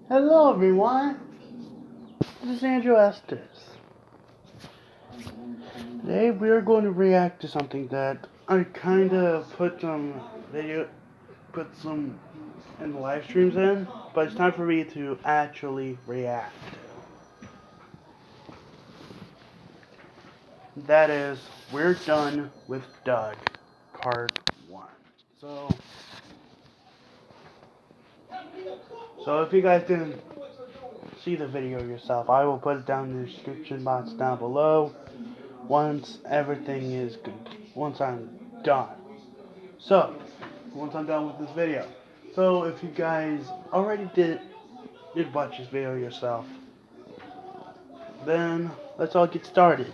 Hello everyone, this is Andrew Estes. Today we are going to react to something that I kinda put some in the live streams in, but it's time for me to actually react. That is, we're done with Doug, part 1. So if you guys didn't see the video yourself, I will put it down in the description box down below once everything is good, once I'm done. So, once I'm done with this video. So if you guys already did watch this video yourself, then let's all get started.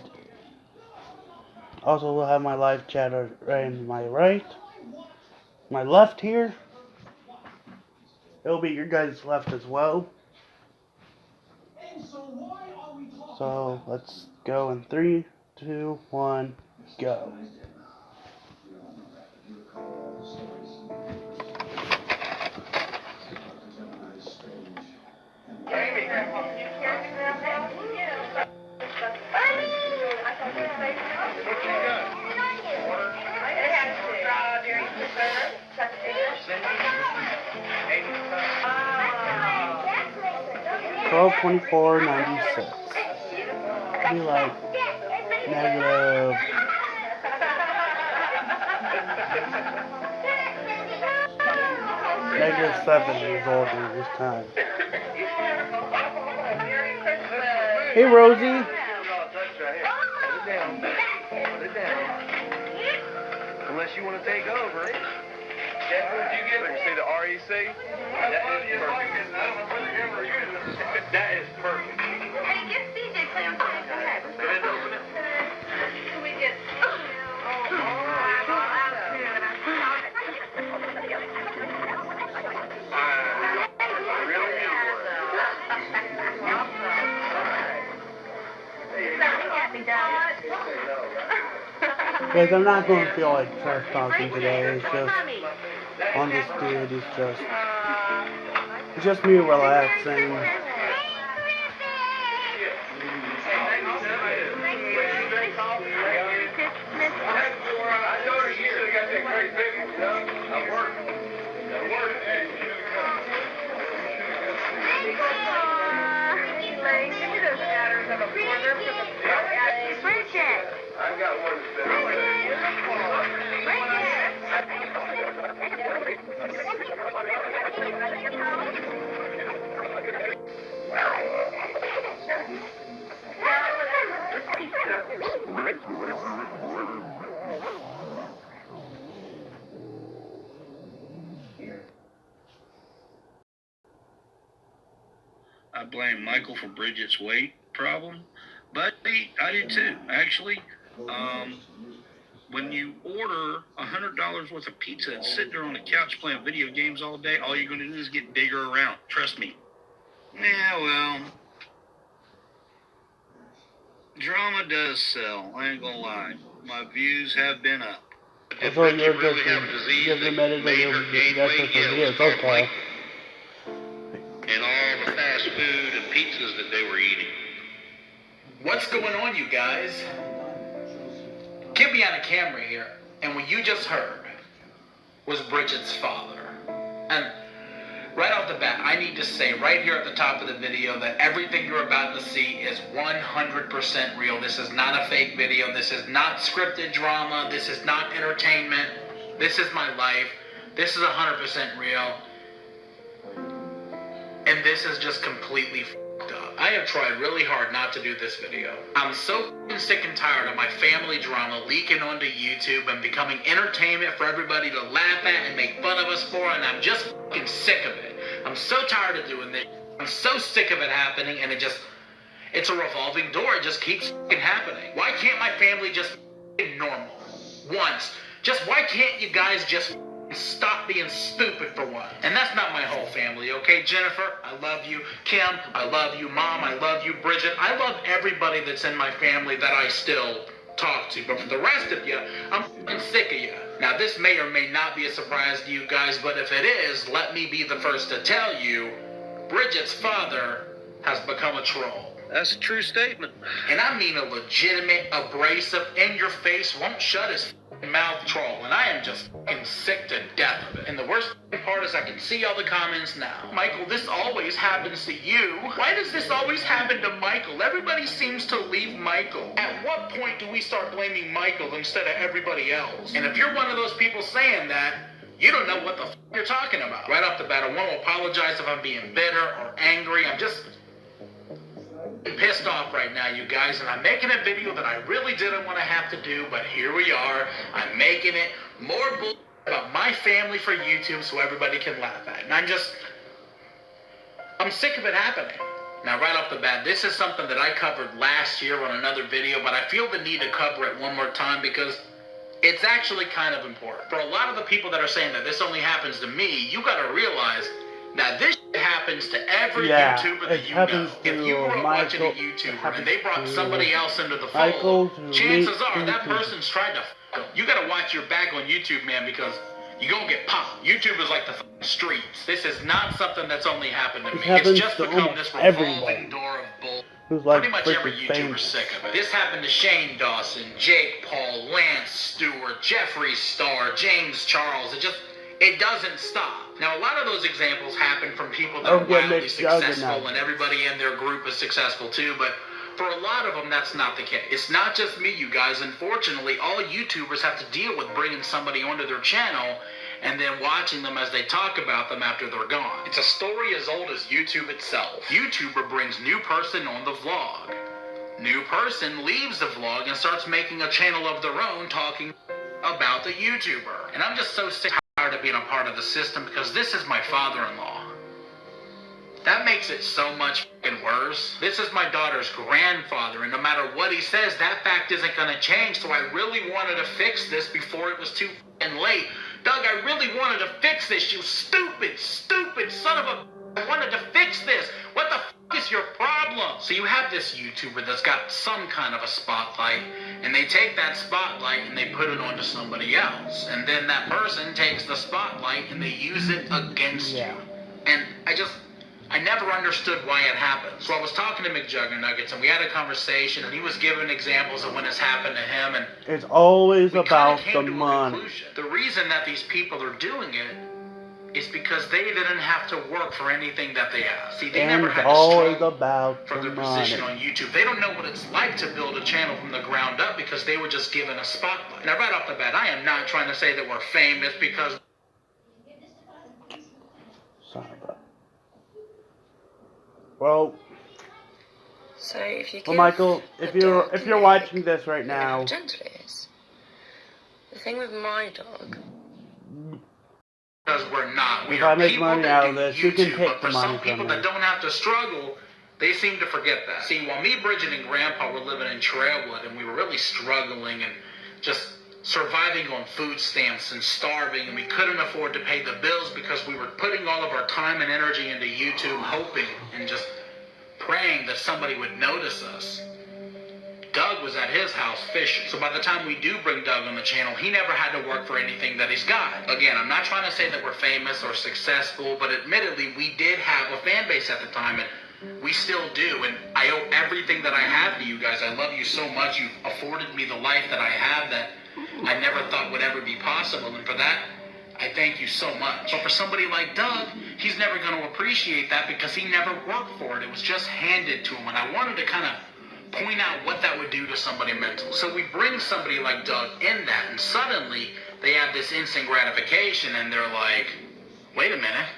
Also, we'll have my live chat right in my left here. It'll be your guys' left as well. So let's go in 3, 2, 1, go. $12.24.96. Be like negative. -7 years old at this time. Hey Rosie. Unless you want to take over. That's what you get. You see the REC? That is perfect. Hey, get CJ Clam. Go ahead. Go ahead and open it. Can we get... Guys, I'm not going to feel like trash talking today. It's just on this dude. It's just me relaxing. I've got one that's I blame Michael for Bridget's weight problem, but I do too. Actually, when you order $100 worth of pizza and sit there on the couch playing video games all day, all you're going to do is get bigger around. Trust me. Yeah, well, drama does sell. I ain't gonna lie. My views have been up. If you're really have a disease that made her gain weight, it's okay. And all the fast food and pizzas that they were eating. What's going on, you guys? Get me on the camera here, and what you just heard was Bridget's father. And right off the bat, I need to say right here at the top of the video that everything you're about to see is 100% real. This is not a fake video. This is not scripted drama. This is not entertainment. This is my life. This is 100% real. And this is just completely f***ed up. I have tried really hard not to do this video. I'm so sick and tired of my family drama leaking onto YouTube and becoming entertainment for everybody to laugh at and make fun of us for, and I'm just fucking sick of it. I'm so tired of doing this. I'm so sick of it happening, and it's a revolving door. It just keeps fucking happening. Why can't my family just fucking normal? Once. Just why can't you guys just stop being stupid for once? And that's not my whole family, okay? Jennifer, I love you. Kim, I love you. Mom, I love you. Bridget, I love everybody that's in my family that I still talk to. But for the rest of you, I'm fucking sick of you. Now, this may or may not be a surprise to you guys, but if it is, let me be the first to tell you, Bridget's father has become a troll. That's a true statement. And I mean a legitimate, abrasive, in-your-face, won't shut his mouth troll. And I am just fucking sick to death of it. And the worst part is I can see all the comments now. Michael, this always happens to you. Why does this always happen to Michael? Everybody seems to leave Michael. At what point do we start blaming Michael instead of everybody else? And if you're one of those people saying that, you don't know what the f you're talking about. Right off the bat, I want to apologize if I'm being bitter or angry. I'm just pissed off right now, you guys, and I'm making a video that I really didn't want to have to do, but here we are. I'm making it more bull about my family for YouTube so everybody can laugh at it. And I'm sick of it happening. Now, right off the bat, this is something that I covered last year on another video, but I feel the need to cover it one more time because it's actually kind of important. For a lot of the people that are saying that this only happens to me, you got to realize that this happens to every YouTuber that you know. If you were watching a YouTuber and they brought somebody else into the fold, chances are that person's tried to f*** them. You gotta watch your back on YouTube, man, because you're gonna get popped. YouTube is like the streets. This is not something that's only happened to me. It's just become this revolving door of bull. Pretty much every YouTuber's sick of it. This happened to Shane Dawson, Jake Paul, Lance Stewart, Jeffree Star, James Charles. It doesn't stop. Now, a lot of those examples happen from people that are wildly successful, and everybody in their group is successful too, but for a lot of them, that's not the case. It's not just me, you guys. Unfortunately, all YouTubers have to deal with bringing somebody onto their channel and then watching them as they talk about them after they're gone. It's a story as old as YouTube itself. YouTuber brings new person on the vlog. New person leaves the vlog and starts making a channel of their own talking about the YouTuber. And I'm just so sick of being a part of the system because this is my father-in-law. That makes it so much fucking worse. This is my daughter's grandfather, and no matter what he says, that fact isn't gonna change, so I really wanted to fix this before it was too fucking late. Doug, I really wanted to fix this, you stupid son of a... I wanted to fix this. What the fuck is your problem? So you have this YouTuber that's got some kind of a spotlight, and they take that spotlight and they put it onto somebody else. And then that person takes the spotlight and they use it against you. And I never understood why it happened. So I was talking to McJuggernuggets, and we had a conversation, and he was giving examples of when it's happened to him, and it's always about the money. The reason that these people are doing it is because they didn't have to work for anything that they have. See, they never had to struggle for their position on YouTube. They don't know what it's like to build a channel from the ground up because they were just given a spotlight. Now, right off the bat, I am not trying to say that we're famous because... Sorry, bro. Well... So if you well, Michael, if you're watching this right now... How gentle it is. The thing with my dog... Because we're not. We if are I make people money that out do of this, YouTube, you can take but for the money some people from that me. don't have to struggle, they seem to forget that. See, while me, Bridget, and Grandpa were living in Trailwood, and we were really struggling and just surviving on food stamps and starving, and we couldn't afford to pay the bills because we were putting all of our time and energy into YouTube, hoping and just praying that somebody would notice us. Doug was at his house fishing. So by the time we do bring Doug on the channel, he never had to work for anything that he's got. Again, I'm not trying to say that we're famous or successful, but admittedly, we did have a fan base at the time, and we still do. And I owe everything that I have to you guys. I love you so much. You've afforded me the life that I have that I never thought would ever be possible. And for that, I thank you so much. But for somebody like Doug, he's never going to appreciate that because he never worked for it. It was just handed to him. And I wanted to kind of point out what that would do to somebody mentally. So we bring somebody like Doug in that, and suddenly they have this instant gratification, and they're like, wait a minute,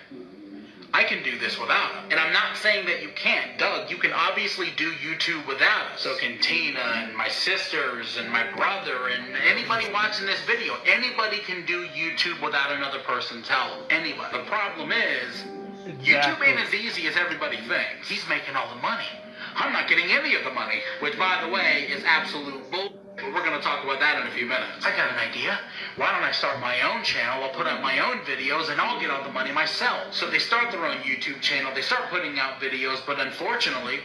I can do this without him. And I'm not saying that you can't. Doug, you can obviously do YouTube without us. So can Tina and my sisters and my brother and anybody watching this video. Anybody can do YouTube without another person's help. Anybody. The problem is, YouTube ain't as easy as everybody thinks. He's making all the money. I'm not getting any of the money, which, by the way, is absolute bull. But we're going to talk about that in a few minutes. I got an idea. Why don't I start my own channel? I'll put out my own videos, and I'll get all the money myself. So they start their own YouTube channel. They start putting out videos, but unfortunately,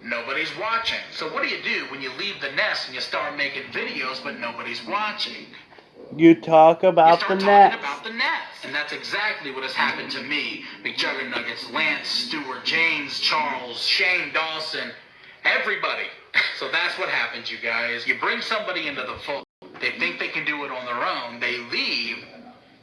nobody's watching. So what do you do when you leave the nest and you start making videos, but nobody's watching? You talk You about start the talking Nets. about the Nets. And that's exactly what has happened to me. McJuggernuggets, Lance, Stewart, James, Charles, Shane Dawson, everybody. So that's what happens, you guys. You bring somebody into the fold. They think they can do it on their own. They leave.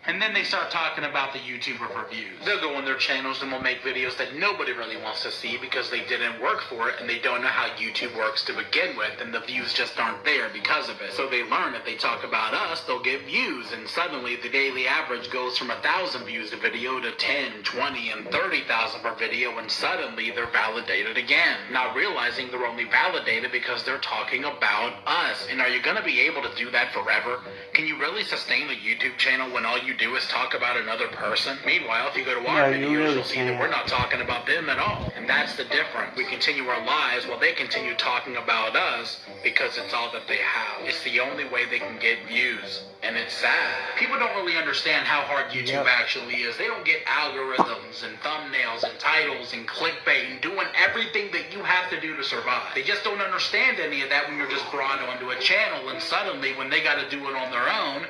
And then they start talking about the YouTuber reviews. They'll go on their channels and they'll make videos that nobody really wants to see because they didn't work for it and they don't know how YouTube works to begin with, and the views just aren't there because of it. So they learn if they talk about us, they'll get views, and suddenly the daily average goes from 1,000 views a video to 10, 20, and 30,000 per video, and suddenly they're validated again. Not realizing they're only validated because they're talking about us. And are you going to be able to do that forever? Can you really sustain a YouTube channel when all you do is talk about another person? Meanwhile, if you go to our videos, you'll see that we're not talking about them at all. And that's the difference. We continue our lives while they continue talking about us because it's all that they have. It's the only way they can get views. And it's sad. People don't really understand how hard YouTube actually is. They don't get algorithms and thumbnails and titles and clickbait and doing everything that you have to do to survive. They just don't understand any of that when you're just brought onto a channel, and suddenly when they got to do it on their own,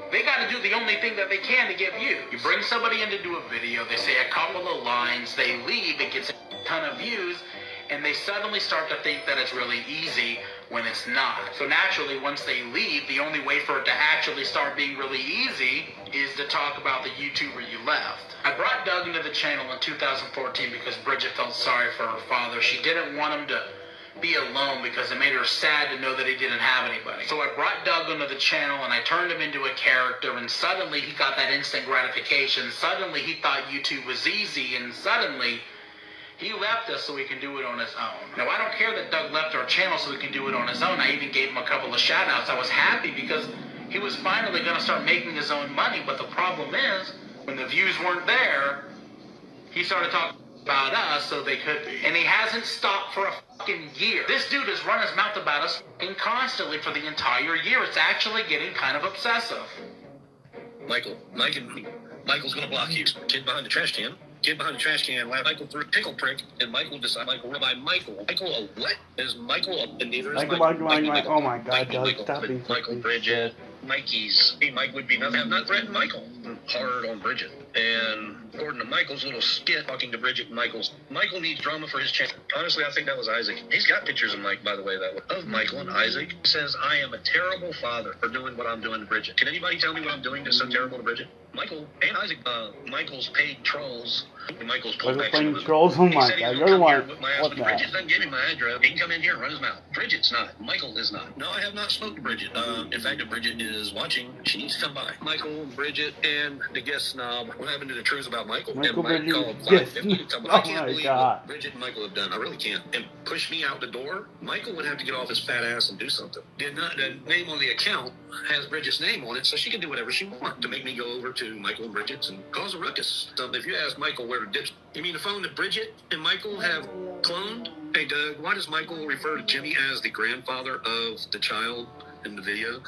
they got to do the only thing that they can to get views. You bring somebody in to do a video, they say a couple of lines, they leave, it gets a ton of views, and they suddenly start to think that it's really easy when it's not. So naturally, once they leave, the only way for it to actually start being really easy is to talk about the YouTuber you left. I brought Doug into the channel in 2014 because Bridget felt sorry for her father. She didn't want him to be alone because it made her sad to know that he didn't have anybody. So I brought Doug onto the channel and I turned him into a character, and suddenly he got that instant gratification. Suddenly he thought YouTube was easy, and suddenly he left us so he can do it on his own. Now, I don't care that Doug left our channel so he can do it on his own. I even gave him a couple of shout outs. I was happy because he was finally going to start making his own money. But the problem is, when the views weren't there, he started talking about us so they could be. And he hasn't stopped for a fucking year. This dude has run his mouth about us fucking constantly for the entire year. It's actually getting kind of obsessive. Michael's going to block you. Kid behind the trash can. Kid behind the trash can laughed Michael through a pickle prick, and Michael decided Michael by Michael. Michael, a what? Is Michael a neither is Michael. Oh my God, Doug, stop being Michael, Bridget, Mikey's. Hey, Mike would be nothing. Have not threatened Michael. Hard on Bridget. And according to Michael's little skit talking to Bridget and Michael needs drama for his channel. Honestly, I think that was Isaac. He's got pictures of Mike, by the way, of Michael and Isaac. He says, I am a terrible father for doing what I'm doing to Bridget. Can anybody tell me what I'm doing that's so terrible to Bridget? Michael and Isaac, Michael's paid trolls. Michael's playing trolls? Oh my God, you're the one. What the Bridget doesn't give him my address. He can come in here and run his mouth. Bridget's not. Michael is not. No, I have not spoken to Bridget. In fact, if Bridget is watching, she needs to come by. Michael, Bridget, and the guest snob. What happened to the truth about Michael? Michael, Bridget, yes. I can't believe what Bridget and Michael have done. I really can't. And push me out the door. Michael would have to get off his fat ass and do something. The name on the account has Bridget's name on it, so she can do whatever she wants to make me go over to Michael and Bridget's and cause a ruckus. So if you ask Michael where to ditch, you mean the phone that Bridget and Michael have cloned? Hey Doug, why does Michael refer to Jimmy as the grandfather of the child in the video?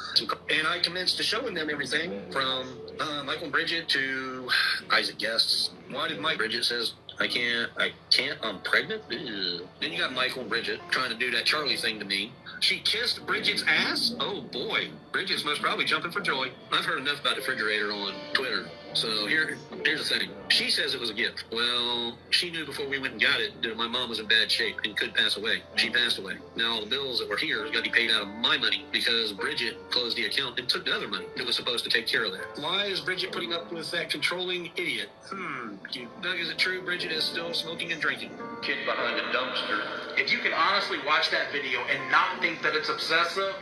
And I commenced to showing them everything from Michael and Bridget to Isaac Guests. Why did Bridget says, I can't, I'm pregnant? Ew. Then you got Michael and Bridget trying to do that Charlie thing to me. She kissed Bridget's ass? Oh boy, Bridget's most probably jumping for joy. I've heard enough about the refrigerator on Twitter. So here's the thing. She says it was a gift. Well, she knew before we went and got it that my mom was in bad shape and could pass away. She passed away. Now all the bills that were here got to be paid out of my money because Bridget closed the account and took the other money that was supposed to take care of that. Why is Bridget putting up with that controlling idiot? Doug, is it true Bridget is still smoking and drinking? Kid behind a dumpster. If you can honestly watch that video and not think that it's obsessive,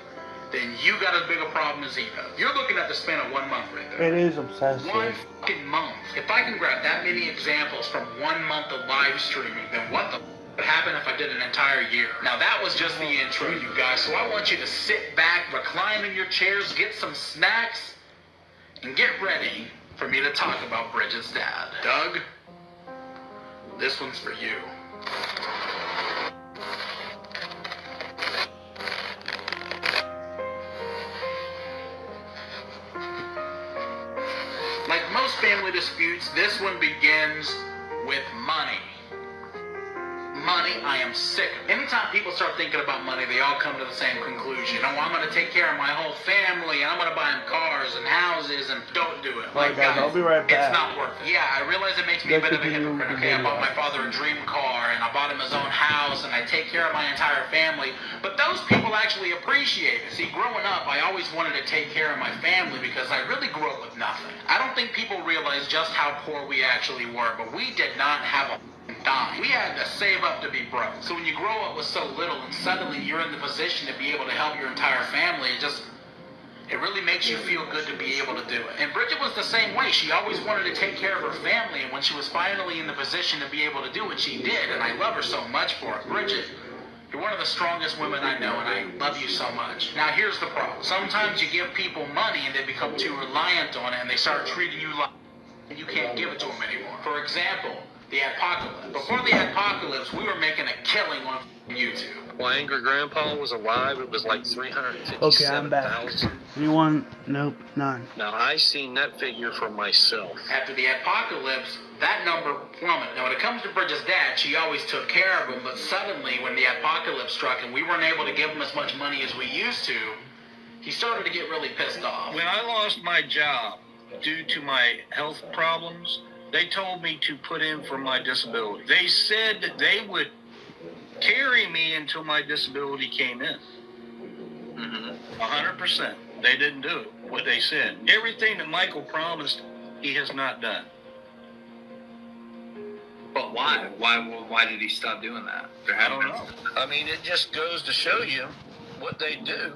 then you got as big a problem as he does. You're looking at the span of 1 month right there. It is obsessive. 1 fucking month. If I can grab that many examples from 1 month of live streaming, then what the would happen if I did an entire year? Now that was just the intro, you guys. So I want you to sit back, recline in your chairs, get some snacks, and get ready for me to talk about Bridget's dad. Doug, this one's for you. Like most family disputes, this one begins with money. money, I am sick of it. Anytime people start thinking about money, they all come to the same conclusion. Oh, I'm going to take care of my whole family, and I'm going to buy them cars and houses, and don't do it. Alright guys, I'll be right back. It's not worth it. Yeah, I realize it makes me a bit of a hypocrite. Okay, I bought my father a dream car, and I bought him his own house, and I take care of my entire family. But those people actually appreciate it. See, growing up, I always wanted to take care of my family because I really grew up with nothing. I don't think people realize just how poor we actually were, but we did not have a dime. We had to save up to be broke. So when you grow up with so little and suddenly you're in the position to be able to help your entire family, it really makes you feel good to be able to do it. And Bridget was the same way. She always wanted to take care of her family, and when she was finally in the position to be able to do it, she did, and I love her so much for it. Bridget, you're one of the strongest women I know, and I love you so much. Now, here's the problem. Sometimes you give people money, and they become too reliant on it, and they start treating you like you can't give it to them anymore. For example, the Apocalypse. Before the Apocalypse, we were making a killing on YouTube. While Angry Grandpa was alive, it was like 357,000. Okay, I'm back. Anyone? Nope, none. Now, I seen that figure for myself. After the Apocalypse, that number plummeted. Now, when it comes to Bridget's dad, she always took care of him, but suddenly, when the Apocalypse struck and we weren't able to give him as much money as we used to, he started to get really pissed off. When I lost my job due to my health problems, they told me to put in for my disability. They said that they would carry me until my disability came in. 100%. They didn't do it, what they said. Everything that Michael promised, he has not done. But why? Why did he stop doing that? I don't know. I mean, it just goes to show you what they do.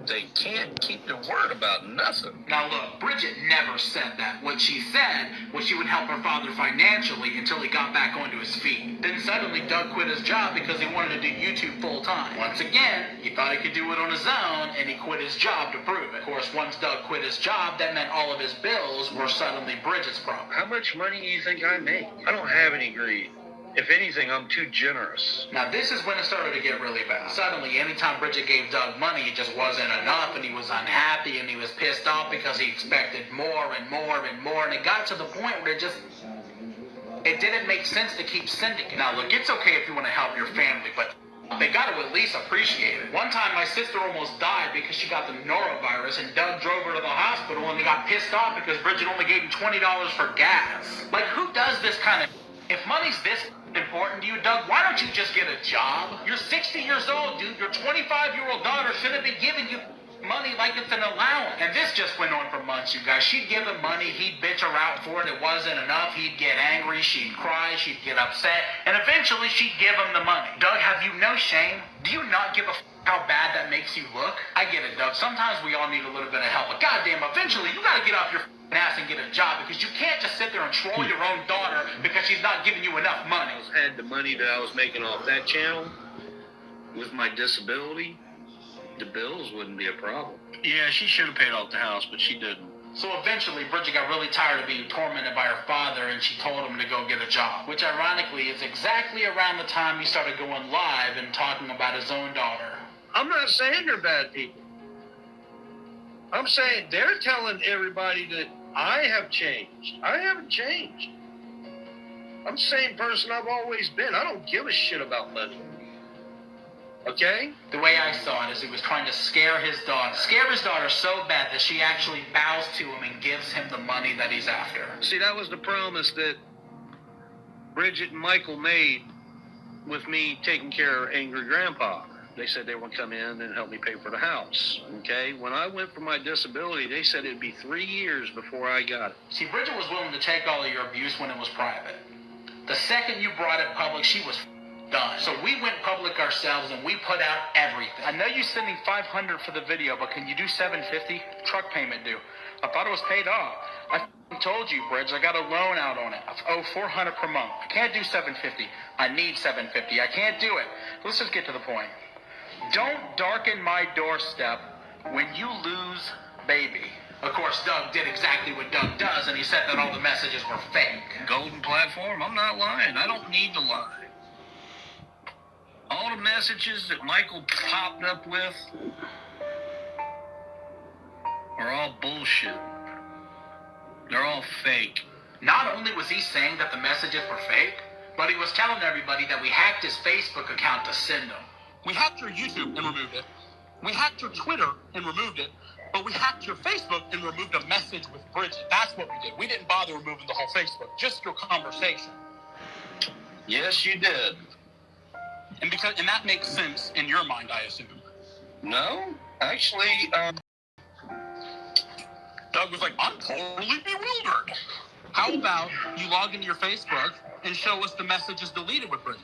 They can't keep their word about nothing. Now look, Bridget never said that. What she said was she would help her father financially until he got back onto his feet. Then suddenly Doug quit his job because he wanted to do YouTube full time. Once again, he thought he could do it on his own, and he quit his job to prove it. Of course, once Doug quit his job, that meant all of his bills were suddenly Bridget's problem. How much money do you think I make? I don't have any greed. If anything, I'm too generous. Now this is when it started to get really bad. Suddenly, anytime Bridget gave Doug money, it just wasn't enough, and he was unhappy, and he was pissed off because he expected more and more and more, and it got to the point where it didn't make sense to keep sending it. Now look, it's okay if you want to help your family, but they got to at least appreciate it. One time, my sister almost died because she got the norovirus, and Doug drove her to the hospital, and he got pissed off because Bridget only gave him $20 for gas. Like, who does this kind of... If money's this important to you, Doug, why don't you just get a job? You're 60 years old, dude. Your 25-year-old daughter shouldn't be giving you money like it's an allowance. And this just went on for months, you guys. She'd give him money, he'd bitch her out for it, it wasn't enough, he'd get angry, she'd cry, she'd get upset, and eventually she'd give him the money. Doug, have you no shame? Do you not give a how bad that makes you look? I get it, Doug. Sometimes we all need a little bit of help, but goddamn, eventually you gotta get off your ass and get a job, because you can't just sit there and troll your own daughter because she's not giving you enough money. I had the money that I was making off that channel with my disability, the bills wouldn't be a problem. Yeah, she should have paid off the house, but she didn't. So eventually, Bridget got really tired of being tormented by her father, and she told him to go get a job. Which, ironically, is exactly around the time he started going live and talking about his own daughter. I'm not saying they're bad people. I'm saying they're telling everybody that I have changed. I haven't changed. I'm the same person I've always been. I don't give a shit about money. Okay? The way I saw it is he was trying to scare his daughter. Scare his daughter so bad that she actually bows to him and gives him the money that he's after. See, that was the promise that Bridget and Michael made with me taking care of Angry Grandpa. They said they would come in and help me pay for the house. Okay? When I went for my disability, they said it'd be 3 years before I got it. See, Bridget was willing to take all of your abuse when it was private. The second you brought it public, she was done. So we went public ourselves and we put out everything. I know you're sending $500 for the video, but can you do $750? Truck payment due. I thought it was paid off. I told you, Bridge, I got a loan out on it. I owe $400 per month. I can't do $750. I need $750. I can't do it. Let's just get to the point. Don't darken my doorstep when you lose baby. Of course, Doug did exactly what Doug does, and he said that all the messages were fake. Golden platform, I'm not lying. I don't need to lie. All the messages that Michael popped up with are all bullshit. They're all fake. Not only was he saying that the messages were fake, But he was telling everybody that we hacked his Facebook account to send him. We hacked your YouTube and removed it. We hacked your Twitter and removed it. But we hacked your Facebook and removed a message with Bridget. That's what we did. We didn't bother removing the whole Facebook, just your conversation. Yes, you did. And that makes sense in your mind, I assume. No, actually, Doug was like, I'm totally bewildered. How about you log into your Facebook and show us the messages deleted with Bridget?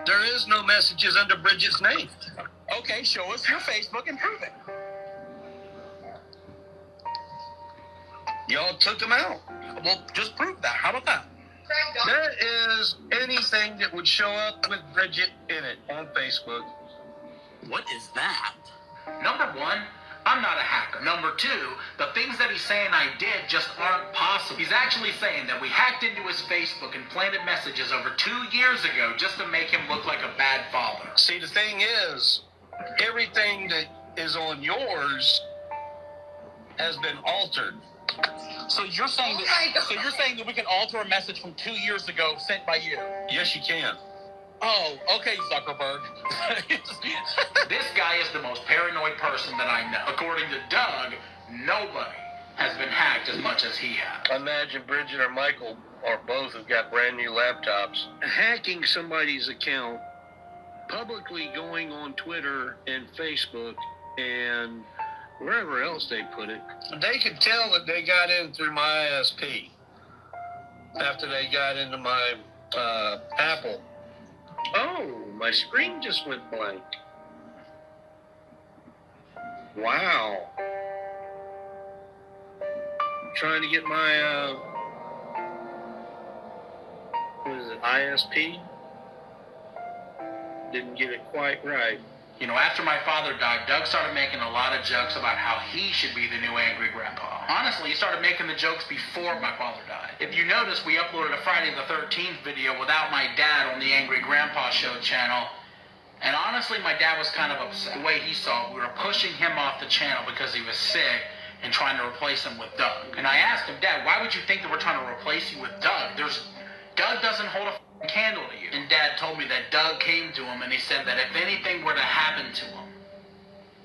there is no messages under Bridget's name. Okay, show us your Facebook and prove it. Y'all took them out. Well, just prove that. How about that? There is anything that would show up with Bridget in it on Facebook. What is that? Number one, I'm not a hacker. Number two, the things that he's saying I did just aren't possible. He's actually saying that we hacked into his Facebook and planted messages over 2 years ago just to make him look like a bad father. See, the thing is, everything that is on yours has been altered. So you're saying that we can alter a message from 2 years ago sent by you? Yes, you can. Oh, okay, Zuckerberg. This guy is the most paranoid person that I know. According to Doug, nobody has been hacked as much as he has. Imagine Bridget or Michael or both have got brand new laptops. Hacking somebody's account, publicly going on Twitter and Facebook and wherever else they put it. They could tell that they got in through my ISP after they got into my Apple. Oh, my screen just went blank. Wow. Trying to get my, what is it, ISP? Didn't get it quite right. You know, after my father died, Doug started making a lot of jokes about how he should be the new angry grandpa. Honestly, he started making the jokes before my father died. If you notice, we uploaded a Friday the 13th video without my dad on the Angry Grandpa Show channel. And honestly, my dad was kind of upset. The way he saw it, we were pushing him off the channel because he was sick and trying to replace him with Doug. And I asked him, Dad, why would you think that we're trying to replace you with Doug? Doug doesn't hold a candle to you. And Dad told me that Doug came to him and he said that if anything were to happen to him,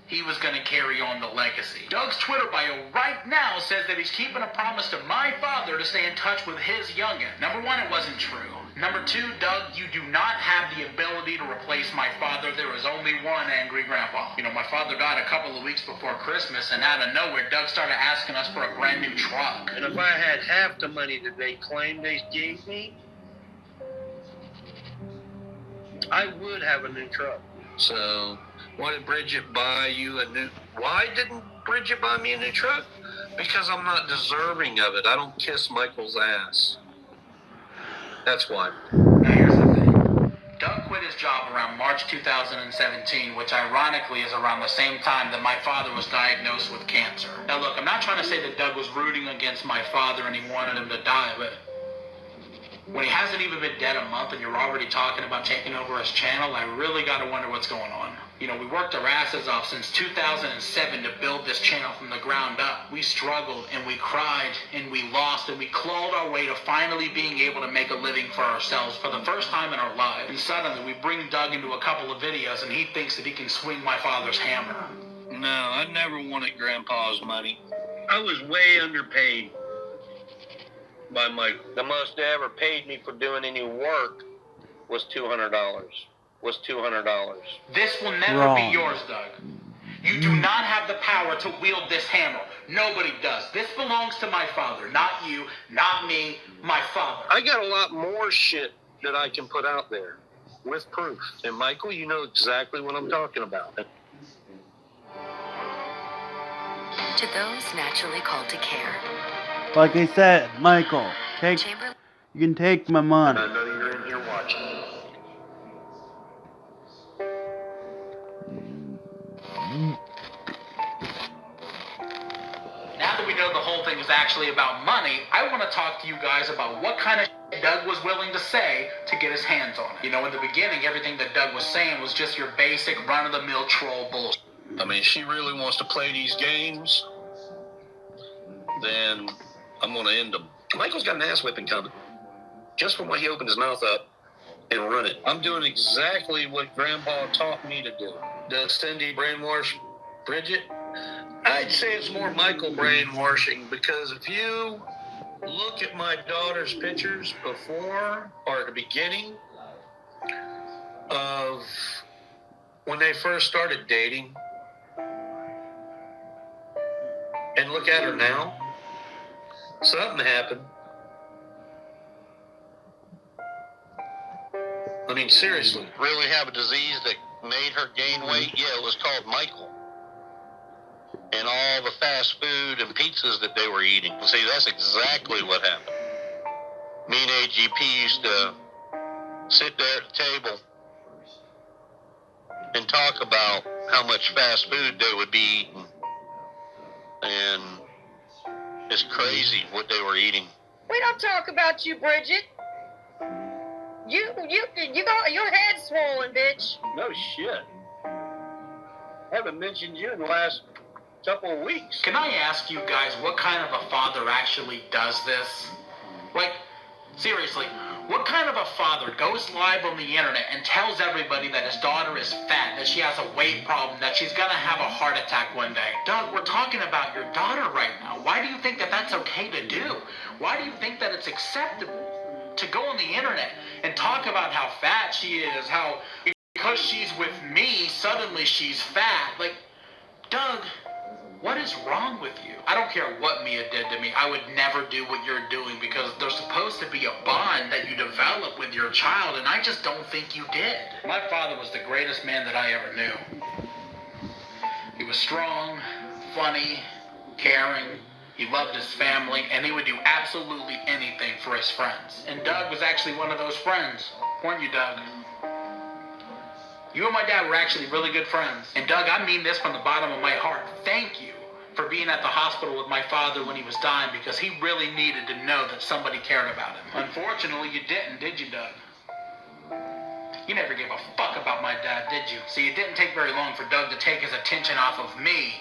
he was going to carry on the legacy. Doug's Twitter bio right now says that he's keeping a promise to my father to stay in touch with his youngin. Number one, it wasn't true. Number two, Doug, you do not have the ability to replace my father. There is only one angry grandpa. You know, my father died a couple of weeks before Christmas, and out of nowhere, Doug started asking us for a brand new truck. And if I had half the money that they claimed they gave me, I would have a new truck. So, why did Bridget buy you a new... Why didn't Bridget buy me a new truck? Because I'm not deserving of it. I don't kiss Michael's ass. That's why. Now, here's the thing. Doug quit his job around March 2017, which ironically is around the same time that my father was diagnosed with cancer. Now, look, I'm not trying to say that Doug was rooting against my father and he wanted him to die, but when he hasn't even been dead a month and you're already talking about taking over his channel, I really got to wonder what's going on. You know, we worked our asses off since 2007 to build this channel from the ground up. We struggled and we cried and we lost and we clawed our way to finally being able to make a living for ourselves for the first time in our lives. And suddenly we bring Doug into a couple of videos and he thinks that he can swing my father's hammer. No, I never wanted Grandpa's money. I was way underpaid by Mike. The most they ever paid me for doing any work was $200. This will never be yours, Doug. You do not have the power to wield this hammer. Nobody does. This belongs to my father, not you, not me, my father. I got a lot more shit that I can put out there with proof. And Michael, you know exactly what I'm talking about. To those naturally called to care. Like I said, Michael, you can take my money. I know you're in here watching. Now that we know the whole thing is actually about money, I want to talk to you guys about what kind of shit Doug was willing to say to get his hands on it. You know, in the beginning, everything that Doug was saying was just your basic run-of-the-mill troll bullshit. I mean, she really wants to play these games, then I'm going to end them. Michael's got an ass whipping coming. just from when he opened his mouth up and run it. I'm doing exactly what Grandpa taught me to do. Does Cindy brainwash Bridget? I'd say it's more Michael brainwashing, because if you look at my daughter's pictures before or at the beginning of when they first started dating and look at her now, something happened. I mean, seriously. Really have a disease that made her gain weight? Yeah, it was called Michael. And all the fast food and pizzas that they were eating. See, that's exactly what happened. Me and AGP used to sit there at the table and talk about how much fast food they would be eating. And it's crazy what they were eating. We don't talk about you, Bridget. You got your head swollen, bitch. No shit. Haven't mentioned you in the last couple of weeks. Can I ask you guys what kind of a father actually does this? Like, seriously, what kind of a father goes live on the internet and tells everybody that his daughter is fat, that she has a weight problem, that she's gonna have a heart attack one day? Doug, we're talking about your daughter right now. Why do you think that that's okay to do? Why do you think that it's acceptable to go on the internet and talk about how fat she is, how because she's with me, suddenly she's fat? Like, Doug, what is wrong with you? I don't care what Mia did to me. I would never do what you're doing, because there's supposed to be a bond that you develop with your child, and I just don't think you did. My father was the greatest man that I ever knew. He was strong, funny, caring. He loved his family, and he would do absolutely anything for his friends. And Doug was actually one of those friends. Weren't you, Doug? You and my dad were actually really good friends. And Doug, I mean this from the bottom of my heart. Thank you for being at the hospital with my father when he was dying, because he really needed to know that somebody cared about him. Unfortunately, you didn't, did you, Doug? You never gave a fuck about my dad, did you? See, it didn't take very long for Doug to take his attention off of me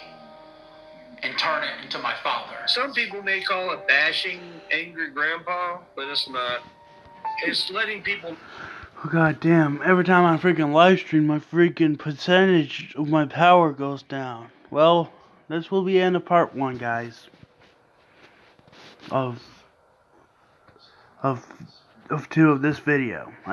and turn it into my father. Some people may call it bashing angry grandpa, but it's not. It's letting people... Oh, god damn, every time I freaking live stream, my freaking percentage of my power goes down. Well, this will be the end of part 1, guys. Of 2 of this video.